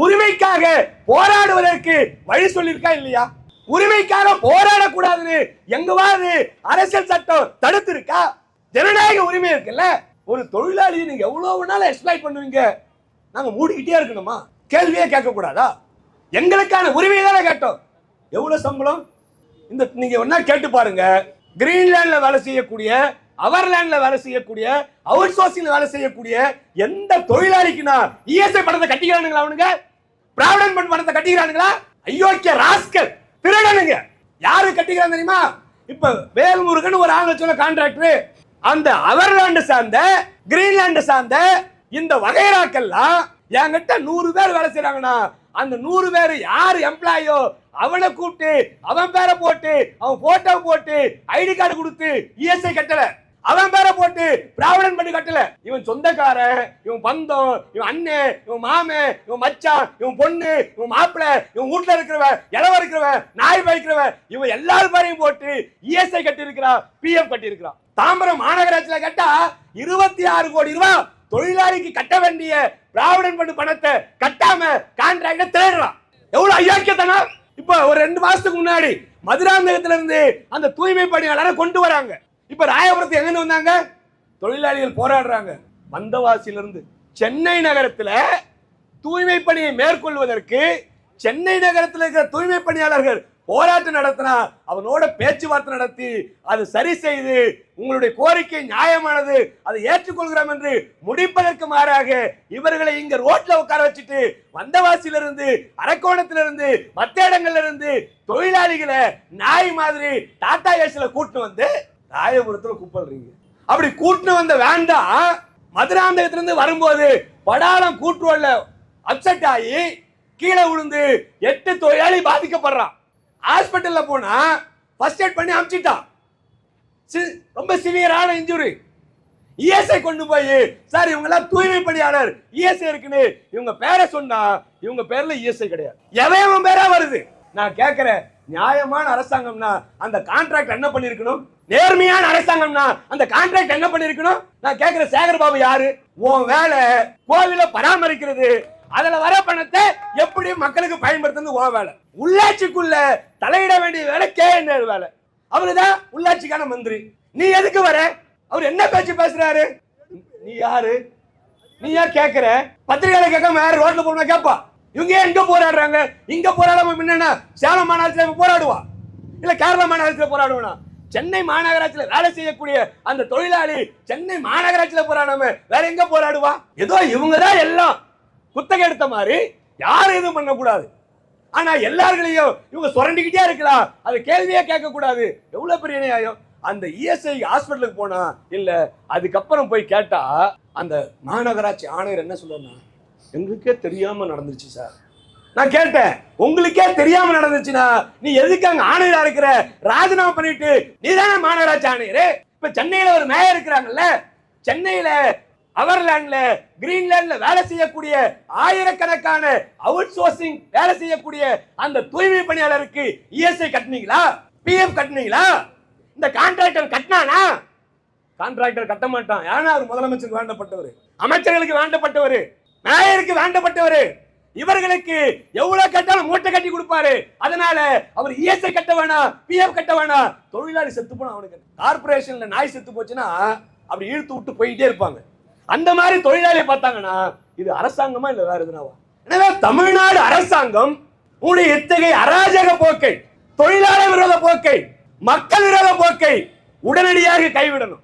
உரிமைக்காக போராடுவதற்கு வழி சொல்லியிருக்கா இல்லையா? உரிமைக்காக போராடக்கூடாதுன்னு எங்கவாது அரசியல் சட்டம் தடுத்து இருக்கா? ஜனநாயக உரிமை இருக்குல்ல. ஒரு தொழிலாளியை நீங்க எவ்வளவு நாள் எக்ஸ்ப்ளாய்ட் பண்ணுவீங்க? நாங்க மூடிக்கிட்டே இருக்கணுமா? கேள்வியே கேட்க கூடாதா? எங்களுக்கான உரிமையை தானே கேட்டோம். எவ்வளவு சம்பளம்? இந்த நீங்க ஒன்னா கேட்டு பாருங்க. கிரீன்லாண்ட்ல வேலை செய்யக்கூடிய, அவர்லாண்ட்ல வேலை செய்யக்கூடிய, அவுட் சோர்சிங்ல வேலை செய்யக்கூடிய எந்த தொழிலாளிக்குனா இஎஸ்ஐ பணத்தை கட்டிக்கிறானுங்களா? அவனுங்க பிராவிடன்ட் ஃபண்ட் பணத்தை கட்டிக்கிறானுங்களா? ஐயோக்கிய ராஸ்கல் திருடனுங்க. யாரு கட்டிக்கிறாங்க தெரியுமா? இப்ப வேல்முருகன் ஒரு ஆள் சொன்ன கான்ட்ராக்டர், அந்த அவர்லாண்ட் சார்ந்த, கிரீன்லாண்ட் சார்ந்த இந்த வகைராக்கெல்லாம் என்கிட்ட 100 பேர் வேலை செய்யறாங்கன்னா அந்த 100 பேர் யாரு எம்ப்ளாயோ அவனை கூப்பிட்டு அவன் பேரை போட்டு அவன் போட்டோ போட்டு ஐடி கார்டு கொடுத்து இஎஸ்ஐ கட்டல, அவன் பேரை போட்டு பிராவிடன்ட் ஃபண்ட் கட்டல. இவன் சொந்தக்காரன், இவன் பந்தம், இவன் அண்ணன், இவன் மாமன், இவன் மச்சான், இவன் பொண்ணு, இவன் மாப்பிள்ள, இவன் வீட்டுல இருக்கிறவன், இளவ இருக்கிறவன், நாய் வைக்கிறவன், இவன் எல்லாரும் பேரையும் போட்டு இஎஸ்ஐ கட்டி இருக்கிறான், பிஎஃப் கட்டி இருக்கிறான். தாம்பரம் மாநகராட்சியில கேட்டா 26 கோடி ரூபாய் தொழிலாளிக்கு கட்ட வேண்டிய பிராவிடன்ட் ஃபண்ட் பணத்தை கட்டாம கான்ட்ராக்ட தேடுறான். எவ்வளவு அயோக்கியத்தனா! இப்ப ஒரு 2 மாசத்துக்கு முன்னாடி மதுராந்தகத்துல இருந்து அந்த தூய்மை பணியாளரை கொண்டு வராங்க. இப்ப ராயபுரத்து எங்க வந்தாங்க? தொழிலாளிகள் போராடுறாங்க. வந்தவாசியில இருந்து சென்னை நகரத்துல தூய்மை பணியை மேற்கொள்வதற்கு சென்னை நகரத்தில் இருக்கிற தூய்மை பணியாளர்கள் போராட்டம் நடத்தினா அவனோட பேச்சுவார்த்தை நடத்தி அது சரி செய்து உங்களுடைய கோரிக்கை நியாயமானது, அதை ஏற்றுக்கொள்கிறோம் என்று முடிப்பதற்கு மாறாக இவர்களை இங்க ரோட்ல உட்கார வச்சுட்டு வந்தவாசியிலிருந்து, அரக்கோணத்திலிருந்து, மற்ற இடங்கள்ல இருந்து தொழிலாளிகளை நாய் மாதிரி டாடா ஏஸ்ல கூட்டு வந்து ராயபுரத்துல கூப்பிடுறீங்க. அப்படி கூட்டு வந்த வேண்டாம். மதுராந்தகத்திலிருந்து வரும்போது படாலம் கூட்டுவல்ல அப்செட் ஆகி கீழே விழுந்து 8 தொழிலாளி பாதிக்கப்படுறான். ஹாஸ்பிட்டல்ல போனா ஃபர்ஸ்ட் எய்ட் பண்ணி அனுப்பிச்சிட்டான். ரொம்ப சிவியரான இன்ஜுரி. இஎஸ்ஐ கொண்டு போய் சார் இவங்க எல்லாம் தூய்மை பணியாளர் இஎஸ்ஐ இருக்குன்னு இவங்க பேரை சொன்னா இவங்க பேர்ல இஎஸ்ஐ கிடையாது. எவன் பேரா வருது? நான் கேட்கிறேன், நியாயமான அரசாங்கம்னா அந்த கான்ட்ராக்ட் என்ன பண்ணிருக்கணும்? நேர்மையான அரசாங்கம்னா அந்த கான்ட்ராக்ட் என்ன பண்ணிருக்கணும்? நான் கேட்கிற சேகர் பாபு யாரு? உன் வேலை கோவில பராமரிக்கிறது, அதுல வர பணத்தை எப்படி மக்களுக்கு பயன்படுத்துறது உன் வேலை. உள்ளாட்சிக்குள்ள தலையிட வேண்டிய வேலை கேஎன்ஆர் வேலை. அவருதான் உள்ளாட்சிக்கான மந்திரி. நீ எதுக்கு வர? அவர் என்ன பேச்சு பேசுறாரு? நீ யாரு? நீ யார் கேட்கிற? பத்திரிகையில கேட்காம யாரு ரோட்ல போனா கேட்பா. இவங்க எங்க போராடுறாங்க? இங்க போராடாம முன்னா சேலம் மாநகராட்சியில போராடுவா, இல்ல கேரளா மாநகராட்சியில போராடுவா? சென்னை மாநகராட்சியில வேலை செய்யக்கூடிய அந்த தொழிலாளி சென்னை மாநகராட்சியில போராடாம வேற எங்க போராடுவா? ஏதோ இவங்கதான் எல்லாம் குத்தகை எடுத்த மாதிரி யாரும் எதுவும் பண்ணக்கூடாது. ஆனா எல்லார்களையும் இவங்க சுரண்டிக்கிட்டே இருக்கலாம், அது கேள்வியே கேட்க கூடாது. எவ்வளவு பெரிய நியாயம்! அந்த இஎஸ்ஐ ஹாஸ்பிட்டலுக்கு போனா இல்ல, அதுக்கப்புறம் போய் கேட்டா அந்த மாநகராட்சி ஆணையர் என்ன சொல்றா, எங்களுக்கே தெரியாம நடந்துருச்சு சார். நான் கேட்டேன், உங்களுக்கே தெரியாம நடந்துச்சுன்னா நீ எதுக்கு அங்க ஆணையரா இருக்கிற? ராஜினாமா பண்ணிட்டு நீ தானே மாநகராட்சி ஆணையர். இப்ப சென்னையில ஒரு மேயர் இருக்கிறாங்கல்ல, சென்னையில அவர்லாண்ட்ல, கிரீன்லாண்ட்ல வேலை செய்யக்கூடிய ஆயிரக்கணக்கான அவுட் சோர்சிங் வேலை செய்யக்கூடிய அந்த தூய்மை பணியாளருக்கு இஎஸ்ஐ கட்டினீங்களா? பிஎஃப் கட்டினீங்களா? இந்த கான்ட்ராக்டர் கட்டினானா? கான்ட்ராக்டர் கட்ட மாட்டான். ஏன்னா அவர் முதலமைச்சருக்கு வேண்டப்பட்டவர், அமைச்சர்களுக்கு வேண்டப்பட்டவர், மேயருக்கு வேண்டப்பட்டவர். இவர்களுக்கு எவ்வளவு கட்டாலும் மூட்டை கட்டி கொடுப்பாரு. அதனால அவர் இஎஸ்ஐ கட்ட வேணாம், பிஎஃப் கட்ட வேணாம். தொழிலாளி செத்து போனா அவனுக்கு, கார்பரேஷன்ல நாய் செத்து போச்சுன்னா அப்படி இழுத்து விட்டு போயிட்டே இருப்பாங்க. அந்த மாதிரி தொழிலாளியை பார்த்தாங்கன்னா இது அரசாங்கமா இல்ல வேற எதுனாவா? எனவே தமிழ்நாடு அரசாங்கம் உங்களுடைய இத்தகைய அராஜக போக்கை, தொழிலாளர் விரோத போக்கை, மக்கள் விரோத போக்கை உடனடியாக கைவிடணும்.